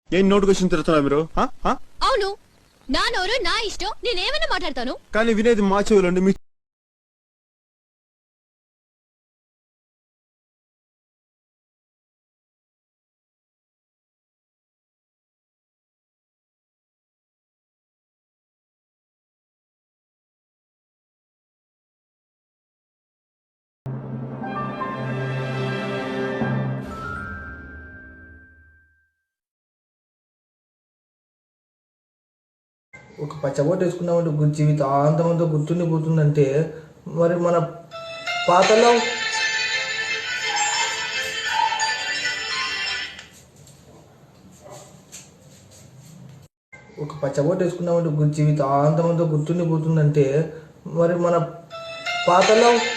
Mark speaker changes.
Speaker 1: ఏం నోటికొచ్చిన తిరుగుతున్నా మీరు?
Speaker 2: అవును, నా నోరు నా ఇష్టం, నేనేమైనా మాట్లాడతాను.
Speaker 1: కానీ వినేది మా చెవులండి. మీ
Speaker 3: ఒక పచ్చబొట్టు వేసుకున్నామంటే జీవితాంతమంతా గుర్తుండిపోతుందంటే మరి మన పాతలో. ఒక పచ్చబొట్టు వేసుకున్నామంటే జీవితాంతమంతా గుర్తుండిపోతుందంటే మరి మన పాతలో. ఒక పచ్చబొట్టు వేసుకున్నామంటే జీవితాంతమంతా గుర్తుండిపోతుందంటే మరి మన పాతలో. ఒక పచ్చబొట్టు వేసుకున్నామంటే జీవితాంతమంతా గుర్తుండిపోతుందంటే మరి మన పాతలో.